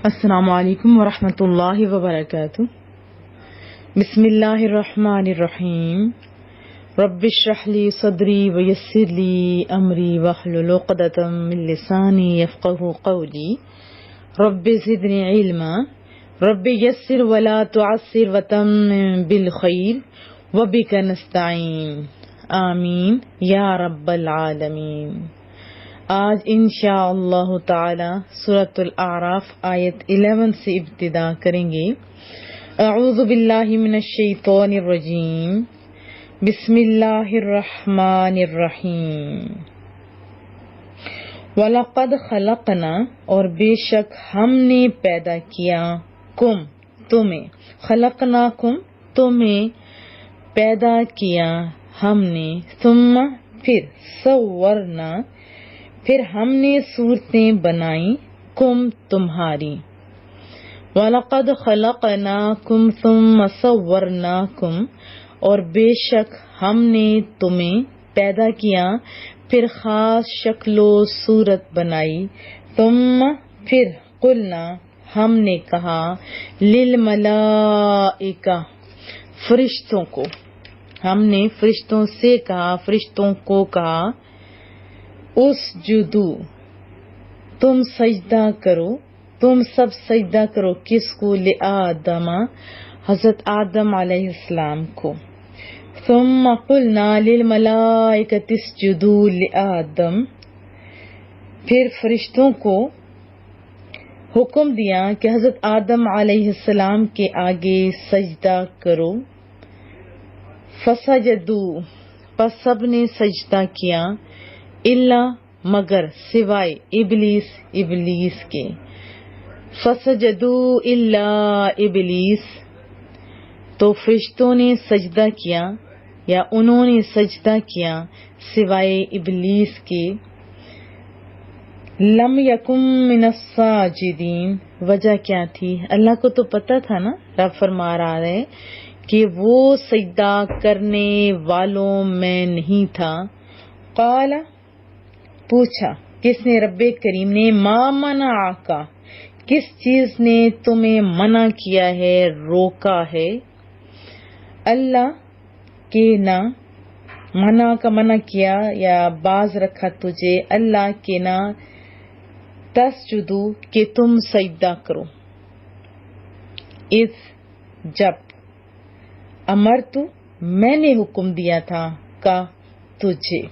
السلام علیکم ورحمۃ اللہ وبرکاتہ۔ بسم اللہ الرحمن الرحیم۔ رب اشرح لی صدری ویسر لی امری واحلل عقدۃ من لسانی یفقہوا قولی۔ رب زدنی علما، رب یسر ولا تعسر وتمم بالخیر وبک نستعین، آمین یا رب العالمین۔ آج انشاءاللہ تعالی سورۃ الاعراف آیت 11 سے ابتدا کریں گے۔ اعوذ باللہ من الشیطان الرجیم، بسم اللہ الرحمن الرحیم۔ وَلَقَدْ خَلَقْنَا، اور بے شک ہم نے پیدا کیا، کم تمہیں، خلقناکم تمہیں پیدا کیا ہم نے، ثم پھر، صورنا پھر ہم نے صورتیں بنائیں، کم تمہاری۔ وَلَقَدْ خَلَقْنَاكُمْ ثُمَّ صَوَّرْنَاكُمْ، اور بے شک ہم نے تمہیں پیدا کیا پھر خاص شکل و صورت بنائی، ثم پھر قلنا ہم نے کہا، للملائکہ فرشتوں کو، ہم نے فرشتوں سے کہا، فرشتوں کو کہا، اسجدو تم سجدہ کرو، تم سب سجدہ کرو، کس کو؟ لآدم حضرت آدم علیہ السلام کو۔ ثم قلنا للملائکۃ اسجدوا لآدم، پھر فرشتوں کو حکم دیا کہ حضرت آدم علیہ السلام کے آگے سجدہ کرو۔ فسجدوا، پس سب نے سجدہ کیا، الا مگر، سوائے ابلیس کے۔ فسجدوا الا ابلیس، تو فرشتوں نے سجدہ کیا یا انہوں نے سجدہ کیا سوائے ابلیس کے۔ لم یکن من الساجدین، وجہ کیا تھی؟ اللہ کو تو پتہ تھا نا، رب فرما رہا ہے کہ وہ سجدہ کرنے والوں میں نہیں تھا۔ قال، پوچھا کس نے؟ رب کریم نے۔ ما منعک، کس چیز نے تمہیں منع کیا ہے، روکا ہے؟ اللہ کے نہ، منع کا منع کیا یا باز رکھا تجھے، اللہ کے نہ تسجدو کہ تم سجدہ کرو، اذ جب، امرتو میں نے حکم دیا تھا، کا تجھے۔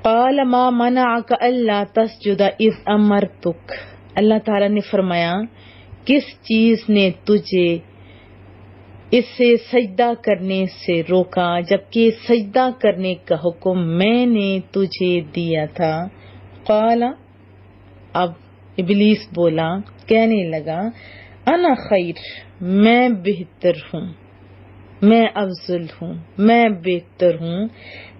قال ما منعک الا تسجد اذ امرتک، اللہ تعالیٰ نے فرمایا کس چیز نے تجھے اس سے سجدہ کرنے سے روکا جبکہ سجدہ کرنے کا حکم میں نے تجھے دیا تھا۔ قال، اب ابلیس بولا، کہنے لگا، انا خیر، میں بہتر ہوں، میں افضل ہوں، میں بہتر ہوں،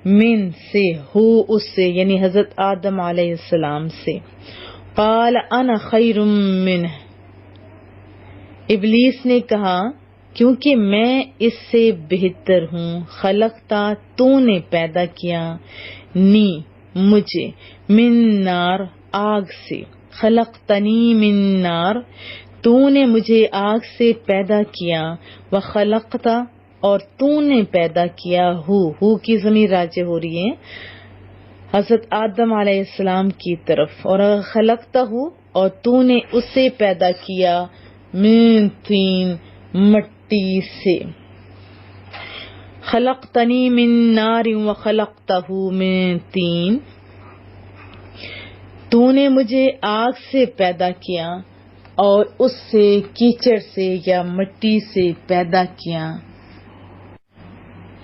من سے، ہو اس سے، یعنی حضرت آدم علیہ السلام سے۔ قال انا خیر منہ، ابلیس نے کہا کیونکہ میں اس سے بہتر ہوں، خلقتا تو نے پیدا کیا، نی مجھے، من نار آگ سے، خلقتنی من نار تو نے مجھے آگ سے پیدا کیا، وخلقتا اور تو نے پیدا کیا، ہو کی ضمیر راجع ہو رہی ہے حضرت آدم علیہ السلام کی طرف، اور خلقتا ہو اور تو نے اسے پیدا کیا، من طین مٹی سے، خلقتنی من نار وخلقتہ من طین، تو نے مجھے آگ سے پیدا کیا اور اس سے کیچڑ سے یا مٹی سے پیدا کیا۔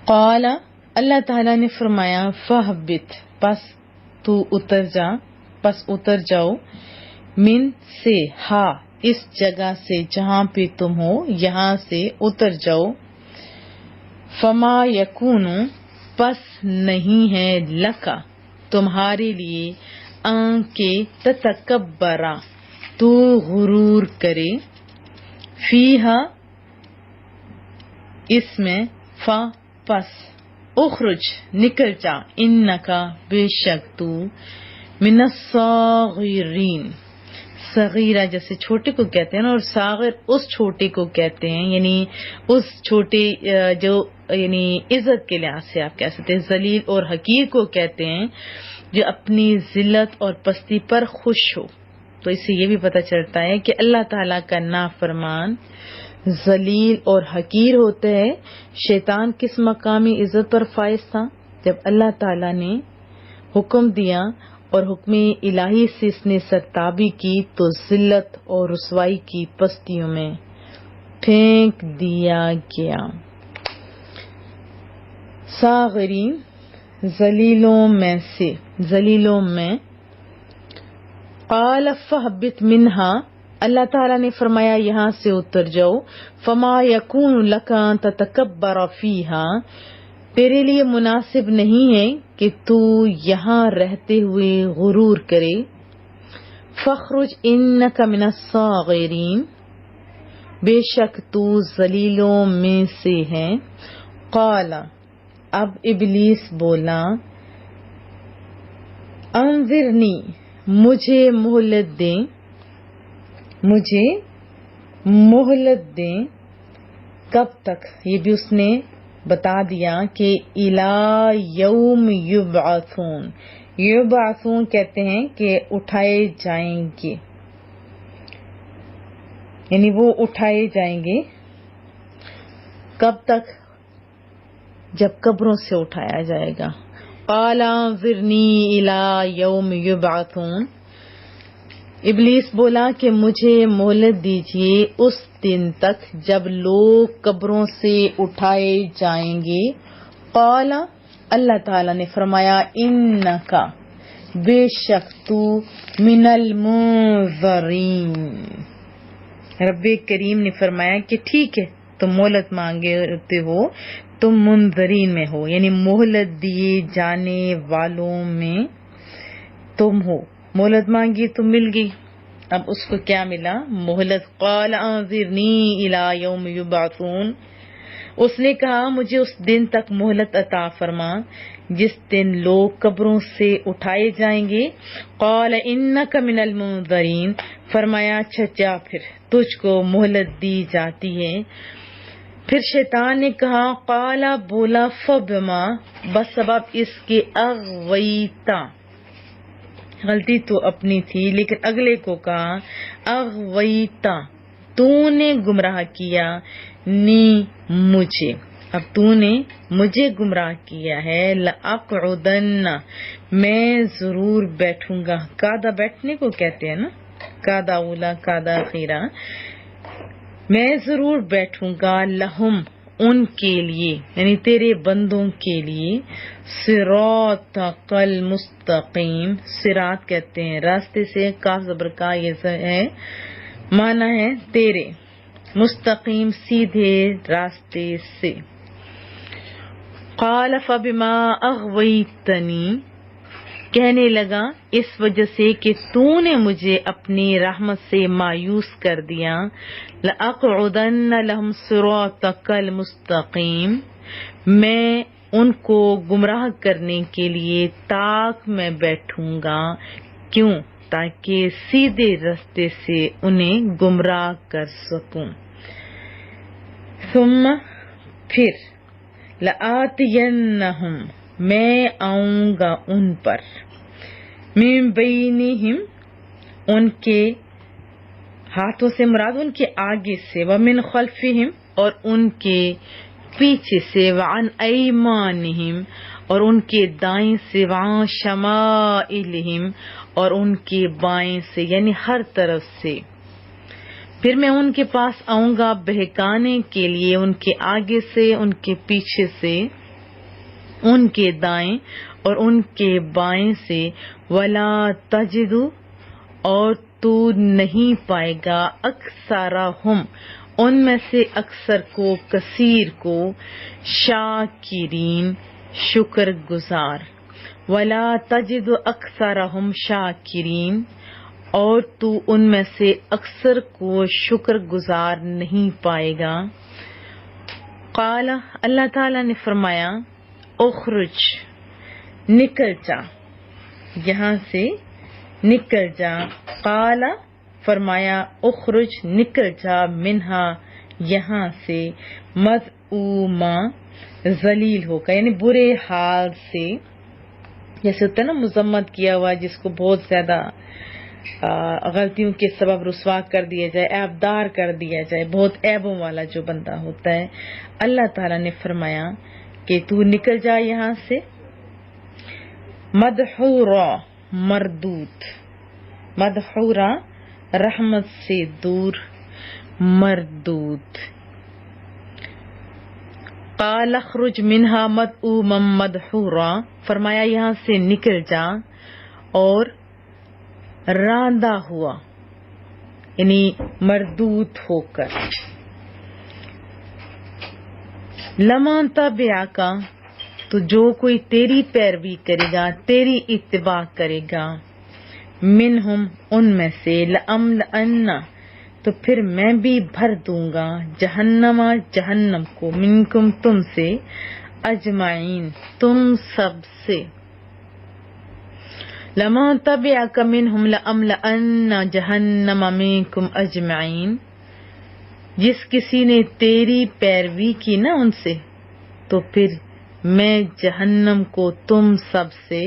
قال، اللہ تعالیٰ نے فرمایا، فاہبط، پس تو اتر جا، پس اتر جاؤ، من سے، ہا اس جگہ سے جہاں پہ تم ہو، یہاں سے اتر جاؤ۔ فما یکون، پس نہیں ہے، لکا تمہارے لیے، ان کے تتکبرا تو غرور کرے، فیہا اس میں، پس، اخرج نکل جا، انکا بے شک تو، من الصاغرین صغیرہ جیسے چھوٹے کو کہتے ہیں نا، اور صاغر اس چھوٹے کو کہتے ہیں، یعنی اس چھوٹے جو یعنی عزت کے لحاظ سے آپ کہہ سکتے ہیں. ذلیل اور حقیر کو کہتے ہیں جو اپنی ذلت اور پستی پر خوش ہو. تو اس سے یہ بھی پتہ چلتا ہے کہ اللہ تعالیٰ کا نافرمان ذلیل اور حقیر ہوتا ہے. شیطان کس مقامی عزت پر فائز تھا؟ جب اللہ تعالیٰ نے حکم دیا اور حکم الہی سے اس نے سرتابی کی تو ذلت اور رسوائی کی پستیوں میں پھینک دیا گیا. صاغرین ذلیلوں میں سے، ذلیلوں میں. قال فاہبط منہا، اللہ تعالیٰ نے فرمایا یہاں سے اتر جاؤ. فما یکون لک ان تتکبر فیہا، تیرے لیے مناسب نہیں ہے کہ تو یہاں رہتے ہوئے غرور کرے. فخرج انک من الصاغرین، بے شک تو ذلیلوں میں سے ہے. قال، اب ابلیس بولا، انظرنی، مجھے مہلت دیں، مجھے مہلت دیں. کب تک؟ یہ بھی اس نے بتا دیا کہ الی یوم یبعثون. یبعثون کہتے ہیں کہ اٹھائے جائیں گے، یعنی وہ اٹھائے جائیں گے. کب تک؟ جب قبروں سے اٹھایا جائے گا. قال انظرنی الی یوم یبعثون، ابلیس بولا کہ مجھے مہلت دیجیے اس دن تک جب لوگ قبروں سے اٹھائے جائیں گے. قال، اللہ تعالیٰ نے فرمایا، انکا، بے شک تو من المنظرین. رب کریم نے فرمایا کہ ٹھیک ہے، تم مہلت مانگتے ہو، تم منظرین میں ہو، یعنی مہلت دیے جانے والوں میں تم ہو. مہلت مانگی تو مل گئی. اب اس کو کیا ملا؟ مہلت. قال انظرنی الی یوم یبعثون، اس نے کہا مجھے اس دن تک مہلت عطا فرما جس دن لوگ قبروں سے اٹھائے جائیں گے. قال انک من المنظرین، فرمایا اچھا پھر تجھ کو مہلت دی جاتی ہے. پھر شیطان نے کہا، قال، بولا، فبما، بس سبب اس کے، اغویتا، غلطی تو اپنی تھی لیکن اگلے کو کہا، اغویتا، تو نے گمراہ کیا، نی، مجھے. اب تو نے مجھے گمراہ کیا ہے. لأقعدن، میں ضرور بیٹھوں گا. قعدہ بیٹھنے کو کہتے ہیں نا، قعدہ اولا قعدہ اخیرہ. میں ضرور بیٹھوں گا، لہم، ان کے لیے، یعنی تیرے بندوں کے لیے، صراطک المستقیم. صراط کہتے ہیں راستے سے، کاف زبر کا یہ ہے، معنی ہے تیرے، مستقیم سیدھے راستے سے. قال فبما اغویتنی، کہنے لگا اس وجہ سے کہ تو نے مجھے اپنی رحمت سے مایوس کر دیا. لأقعدن لهم صراطک المستقیم، میں ان کو گمراہ کرنے کے لیے تاک میں بیٹھوں گا. کیوں؟ تاکہ سیدھے راستے سے انہیں گمراہ کر سکوں. ثم، پھر، لآتینہم، میں آؤں گا ان پر، من بینہم، ان کے ہاتھوں سے مراد ان کے آگے سے، ومن خلفہم، اور ان کے پیچھے سے، وعن ایمانہم، اور ان کے دائیں سے، وعن شمائلہم، اور ان کے بائیں سے، یعنی ہر طرف سے. پھر میں ان کے پاس آؤں گا بہکانے کے لیے، ان کے آگے سے، ان کے پیچھے سے، ان کے دائیں اور ان کے بائیں سے. ولا تجد، اور تو نہیں پائے گا، اکثرہم، ان میں سے اکثر کو، کثیر کو، شاکرین، شکر گزار. ولا تجد اکثرہم شاکرین، اور تو ان میں سے اکثر کو شکر گزار نہیں پائے گا. قال، اللہ تعالیٰ نے فرمایا، اخرج، نکل جا، یہاں سے نکل جا. قال، فرمایا اخرج نکل جا منہا یہاں سے مذعوما ذلیل ہو کر، یعنی برے حال سے، جیسے ہوتا ہے نا مذمت کیا ہوا جس کو بہت زیادہ غلطیوں کے سبب رسوا کر دیا جائے، عیبدار کر دیا جائے، بہت عیبوں والا جو بندہ ہوتا ہے، اللہ تعالیٰ نے فرمایا کہ تو نکل جا یہاں سے مدحورا مردود، مدحورا رحمت سے دور، مردود۔ قال اخرج منہا مذءوما مدحورا، فرمایا یہاں سے نکل جا اور راندہ ہوا، یعنی مردود ہو کر۔ لمن تبعک، تو جو کوئی تیری پیروی کرے گا، تیری اتباع کرے گا، منہم ان میں سے، لأملأن، تو پھر میں بھی بھر دوں گا، جہنم جہنم کو، منکم تم سے، اجمعین تم سب سے۔ لمن تبعک منہم لأملأن جہنم منکم اجمعین، جس کسی نے تیری پیروی کی نا ان سے، تو پھر میں جہنم کو تم سب سے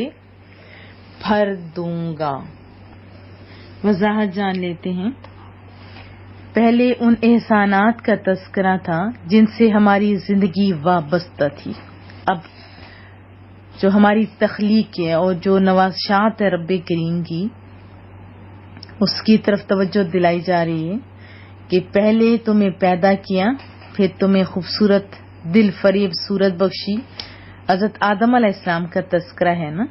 بھر دوں گا۔ وضاحت جان لیتے ہیں۔ پہلے ان احسانات کا تذکرہ تھا جن سے ہماری زندگی وابستہ تھی، اب جو ہماری تخلیق ہے اور جو نوازشات ہے رب کریم کی، اس کی طرف توجہ دلائی جا رہی ہے کہ پہلے تمہیں پیدا کیا، پھر تمہیں خوبصورت دل فریب صورت بخشی، حضرت آدم علیہ السلام کا تذکرہ ہے نا،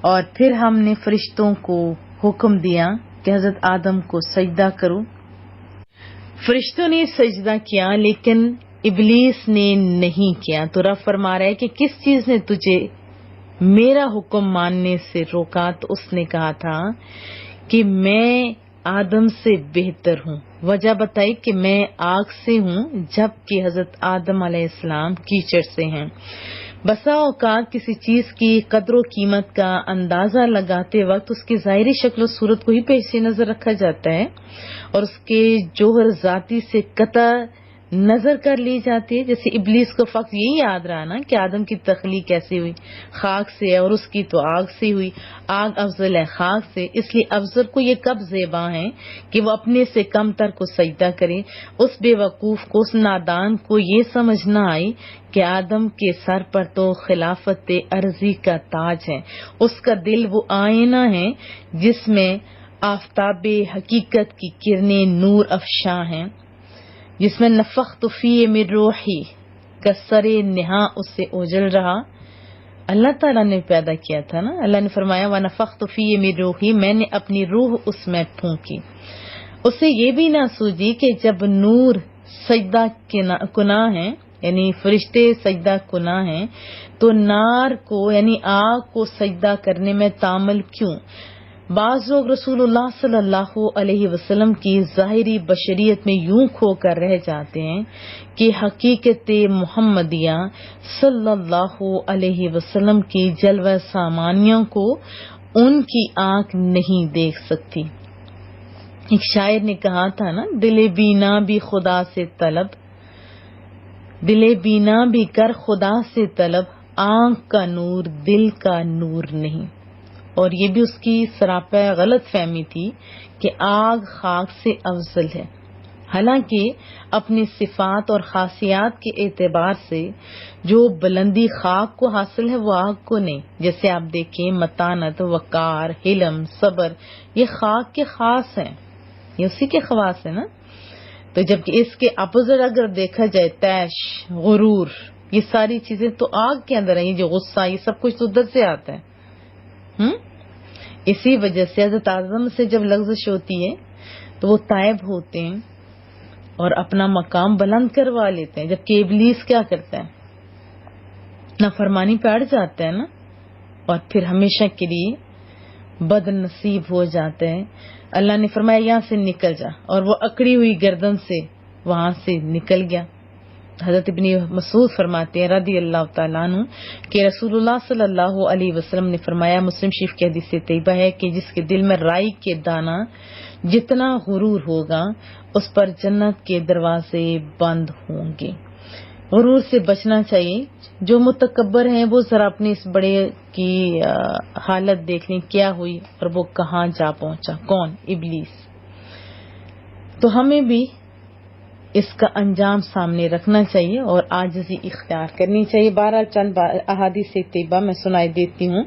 اور پھر ہم نے فرشتوں کو حکم دیا کہ حضرت آدم کو سجدہ کرو، فرشتوں نے سجدہ کیا لیکن ابلیس نے نہیں کیا، تو رب فرما رہا ہے کہ کس چیز نے تجھے میرا حکم ماننے سے روکا؟ تو اس نے کہا تھا کہ میں آدم سے بہتر ہوں، وجہ بتائی کہ میں آگ سے ہوں جبکہ حضرت آدم علیہ السلام کیچڑ سے ہیں۔ بسا اوقات کسی چیز کی قدر و قیمت کا اندازہ لگاتے وقت اس کی ظاہری شکل و صورت کو ہی پیش نظر رکھا جاتا ہے اور اس کے جوہر ذاتی سے قطع نظر کر لی جاتی ہے۔ جیسے ابلیس کو فقط یہی یاد رہا نا کہ آدم کی تخلیق کیسے ہوئی، خاک سے ہے، اور اس کی تو آگ سے ہوئی، آگ افضل ہے خاک سے، اس لیے افضل کو یہ کب زیبا ہے کہ وہ اپنے سے کم تر کو سجدہ کرے۔ اس بے وقوف کو، اس نادان کو یہ سمجھ نہ آئی کہ آدم کے سر پر تو خلافت ارضی کا تاج ہے، اس کا دل وہ آئینہ ہے جس میں آفتاب حقیقت کی کرنیں نور افشاں ہیں، جس میں نفخت فیہ من روحی کا سر نہا اس سے اوجل رہا۔ اللہ تعالیٰ نے پیدا کیا تھا نا، اللہ نے فرمایا وَنَفَخْتُ فِيهِ مِن رُوحِي، میں نے اپنی روح اس میں پھونکی۔ اسے یہ بھی نہ سوجی کہ جب نور سجدہ کناہ ہیں، یعنی فرشتے سجدہ کناہ ہیں، تو نار کو یعنی آگ کو سجدہ کرنے میں تعمل کیوں؟ بعض لوگ رسول اللہ صلی اللہ علیہ وسلم کی ظاہری بشریت میں یوں کھو کر رہ جاتے ہیں کہ حقیقت محمدیہ صلی اللہ علیہ وسلم کی جلوہ سامانیوں کو ان کی آنکھ نہیں دیکھ سکتی۔ ایک شاعر نے کہا تھا نا، دل بینا بھی خدا سے طلب، دل بینا بھی کر خدا سے طلب، آنکھ کا نور دل کا نور نہیں۔ اور یہ بھی اس کی سراپا غلط فہمی تھی کہ آگ خاک سے افضل ہے، حالانکہ اپنی صفات اور خاصیات کے اعتبار سے جو بلندی خاک کو حاصل ہے وہ آگ کو نہیں۔ جیسے آپ دیکھیں متانت، وقار، حلم، صبر، یہ خاک کے خاص ہیں، یہ اسی کے خواص ہیں نا۔ تو جبکہ اس کے اپوزٹ اگر دیکھا جائے تیش، غرور، یہ ساری چیزیں تو آگ کے اندر ہیں، یہ جو غصہ، یہ سب کچھ تو ادھر سے آتا ہے۔ اسی وجہ سے حضرت آدم سے جب لغزش ہوتی ہے تو وہ تائب ہوتے ہیں اور اپنا مقام بلند کروا لیتے ہیں، جبکہ ابلیس کیا کرتا ہے؟ نافرمانی پہ اڑ جاتا ہے نا، اور پھر ہمیشہ کے لیے بد نصیب ہو جاتا ہے۔ اللہ نے فرمایا یہاں سے نکل جا، اور وہ اکڑی ہوئی گردن سے وہاں سے نکل گیا۔ حضرت ابن مسعود فرماتے ہیں رضی اللہ تعالیٰ عنہ کہ رسول اللہ صلی اللہ علیہ وسلم نے فرمایا، مسلم شریف کی حدیث طیبہ ہے کہ جس کے دل میں رائی کے دانہ جتنا غرور ہوگا اس پر جنت کے دروازے بند ہوں گے۔ غرور سے بچنا چاہیے۔ جو متکبر ہیں وہ ذرا اپنے اس بڑے کی حالت دیکھ لیں کیا ہوئی اور وہ کہاں جا پہنچا، کون؟ ابلیس۔ تو ہمیں بھی اس کا انجام سامنے رکھنا چاہیے اور عاجزی اختیار کرنی چاہیے۔ بہرحال چند احادیث طیبہ میں سنائی دیتی ہوں۔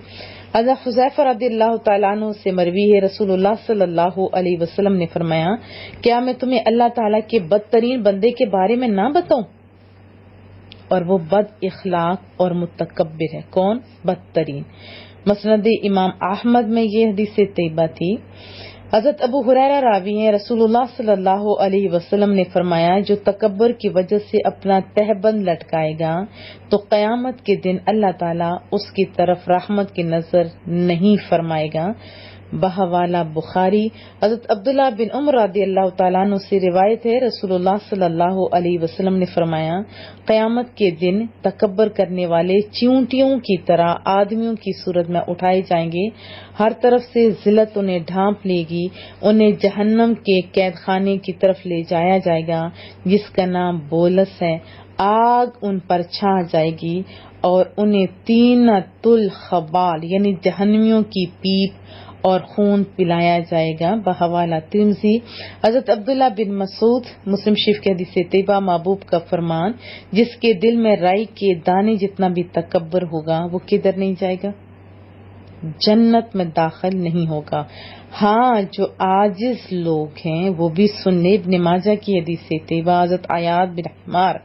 حضرت حذیفہ رضی اللہ تعالیٰ عنہ سے مروی ہے، رسول اللہ صلی اللہ علیہ وسلم نے فرمایا، کیا میں تمہیں اللہ تعالیٰ کے بدترین بندے کے بارے میں نہ بتاؤں؟ اور وہ بد اخلاق اور متکبر ہے۔ کون؟ بدترین۔ مسند امام احمد میں یہ حدیث طیبہ تھی۔ حضرت ابو ہریرہ راوی ہیں، رسول اللہ صلی اللہ علیہ وسلم نے فرمایا، جو تکبر کی وجہ سے اپنا تہبند لٹکائے گا تو قیامت کے دن اللہ تعالیٰ اس کی طرف رحمت کی نظر نہیں فرمائے گا۔ بحوالہ بخاری۔ حضرت عبداللہ بن عمر رضی اللہ تعالیٰ عنہ سے روایت ہے، رسول اللہ صلی اللہ علیہ وسلم نے فرمایا، قیامت کے دن تکبر کرنے والے چیونٹیوں کی طرح آدمیوں کی صورت میں اٹھائے جائیں گے، ہر طرف سے ذلت انہیں ڈھانپ لے گی، انہیں جہنم کے قید خانے کی طرف لے جایا جائے گا جس کا نام بولس ہے، آگ ان پر چھا جائے گی اور انہیں طینۃ الخبال یعنی جہنمیوں کی پیپ اور خون پلایا جائے گا۔ بحوالہ ترمذی۔ حضرت عبداللہ بن مسعود، مسلم شریف کے حدیث طیبہ، محبوب کا فرمان، جس کے دل میں رائی کے دانے جتنا بھی تکبر ہوگا وہ کدھر نہیں جائے گا؟ جنت میں داخل نہیں ہوگا۔ ہاں جو عاجز لوگ ہیں وہ بھی سننے۔ ابن ماجہ کی حدیث طیبہ، حضرت عیاض بن حمار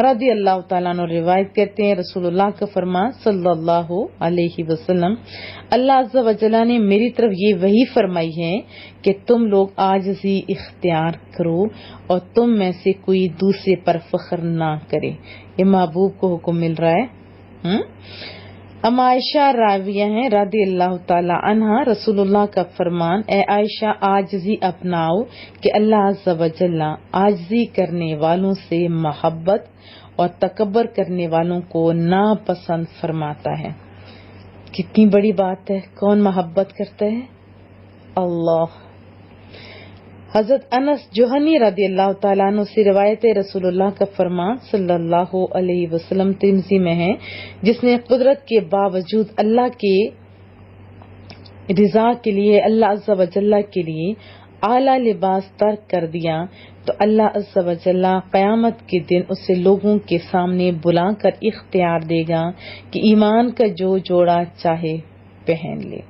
رضی اللہ تعالیٰ عنہ روایت کرتے ہیں، رسول اللہ کا فرمان صلی اللہ علیہ وسلم، اللہ عز و جل نے میری طرف یہ وحی فرمائی ہے کہ تم لوگ عاجزی اختیار کرو اور تم میں سے کوئی دوسرے پر فخر نہ کرے۔ یہ محبوب کو حکم مل رہا ہے۔ ام عائشہ راویہ ہیں رضی اللہ تعالی عنہا، رسول اللہ کا فرمان، اے عائشہ عاجزی اپناؤ کہ اللہ عز و جل عاجزی کرنے والوں سے محبت اور تکبر کرنے والوں کو ناپسند فرماتا ہے۔ کتنی بڑی بات ہے، کون محبت کرتا ہے؟ اللہ۔ حضرت انس جوہنی رضی اللہ تعالیٰ عنہ سے روایت ہے، رسول اللہ کا فرمان صلی اللہ علیہ وسلم ترمذی میں ہے، جس نے قدرت کے باوجود اللہ کے رضا کے لیے، اللہ عز و جل کے لیے اعلیٰ لباس ترک کر دیا تو اللہ عز و جل قیامت کے دن اسے لوگوں کے سامنے بلا کر اختیار دے گا کہ ایمان کا جو جوڑا چاہے پہن لے۔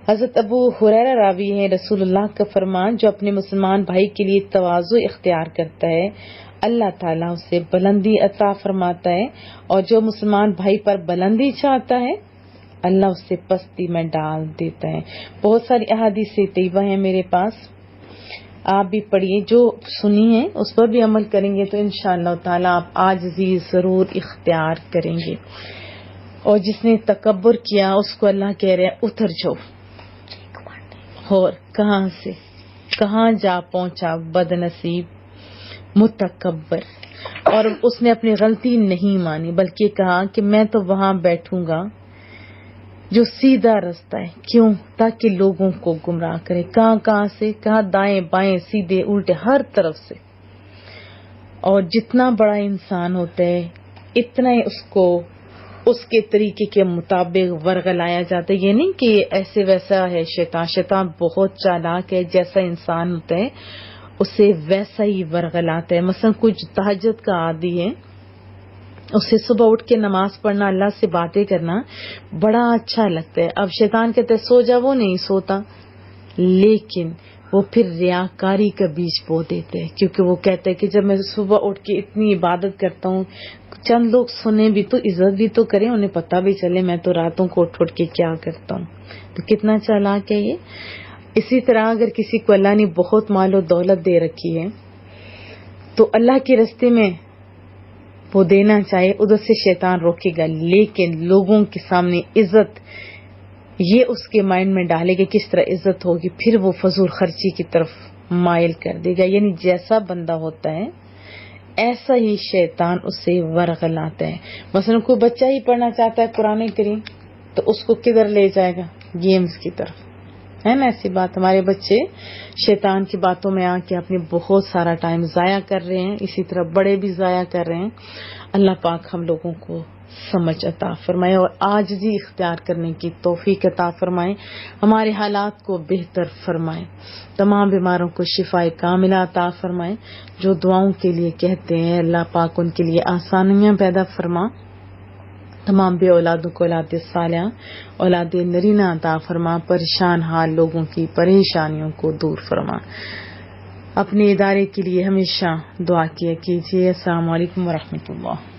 حضرت ابو ہریرہ راوی ہیں، رسول اللہ کا فرمان، جو اپنے مسلمان بھائی کے لیے تواضع اختیار کرتا ہے اللہ تعالیٰ اسے بلندی عطا فرماتا ہے، اور جو مسلمان بھائی پر بلندی چاہتا ہے اللہ اسے پستی میں ڈال دیتا ہے۔ بہت ساری احادیث طیبہ ہیں میرے پاس، آپ بھی پڑھیے، جو سنی ہیں اس پر بھی عمل کریں گے تو انشاءاللہ تعالیٰ آپ عاجزی ضرور اختیار کریں گے۔ اور جس نے تکبر کیا اس کو اللہ کہہ رہے ہیں اتر جاؤ، اور کہاں سے کہاں جا پہنچا بد نصیب متکبر۔ اور اس نے اپنی غلطی نہیں مانی بلکہ کہا کہ میں تو وہاں بیٹھوں گا جو سیدھا رستہ ہے، کیوں؟ تاکہ لوگوں کو گمراہ کرے۔ کہاں سے؟ کہاں؟ دائیں بائیں سیدھے الٹے ہر طرف سے۔ اور جتنا بڑا انسان ہوتا ہے اتنا ہی اس کو اس کے طریقے کے مطابق ورغلایا جاتا ہے۔ یہ نہیں کہ ایسے ویسا ہے شیطان بہت چالاک ہے، جیسا انسان ہوتا ہے اسے ویسا ہی ورغلاتا ہے۔ مثلا کچھ تہجد کا عادی ہے، اسے صبح اٹھ کے نماز پڑھنا، اللہ سے باتیں کرنا بڑا اچھا لگتا ہے۔ اب شیطان کہتا ہے سو جا، وہ نہیں سوتا، لیکن وہ پھر ریاکاری کا بیج بو دیتے ہیں، کیونکہ وہ کہتا ہے کہ جب میں صبح اٹھ کے اتنی عبادت کرتا ہوں چند لوگ سنیں بھی تو عزت بھی تو کریں، انہیں پتہ بھی چلے میں تو راتوں کو اٹھ کے کیا کرتا ہوں۔ تو کتنا چالاک ہے یہ۔ اسی طرح اگر کسی کو اللہ نے بہت مال و دولت دے رکھی ہے تو اللہ کے راستے میں وہ دینا چاہے، ادھر سے شیطان روکے گا، لیکن لوگوں کے سامنے عزت یہ اس کے مائنڈ میں ڈالے گا کس طرح عزت ہوگی، پھر وہ فضول خرچی کی طرف مائل کر دے گا۔ یعنی جیسا بندہ ہوتا ہے ایسا ہی شیطان اسے ورغلاتا ہے۔ مثلا کوئی بچہ ہی پڑھنا چاہتا ہے قرآن کریم تو اس کو کدھر لے جائے گا؟ گیمز کی طرف۔ ہے نا ایسی بات. ہمارے بچے شیطان کی باتوں میں آ کے اپنے بہت سارا ٹائم ضائع کر رہے ہیں, اسی طرح بڑے بھی ضائع کر رہے ہیں. اللہ پاک ہم لوگوں کو سمجھ عطا فرمائے اور عاجزی اختیار کرنے کی توفیق عطا فرمائے, ہمارے حالات کو بہتر فرمائے, تمام بیماروں کو شفائے کاملہ عطا فرمائے. جو دعاؤں کے لیے کہتے ہیں اللہ پاک ان کے لیے آسانیاں پیدا فرما. تمام بے اولادوں کو اولاد صالحہ, اولاد نرینہ عطا فرما. پریشان حال لوگوں کی پریشانیوں کو دور فرما. اپنے ادارے کے لیے ہمیشہ دعا کیا کیجیے. السلام علیکم ورحمۃ اللہ.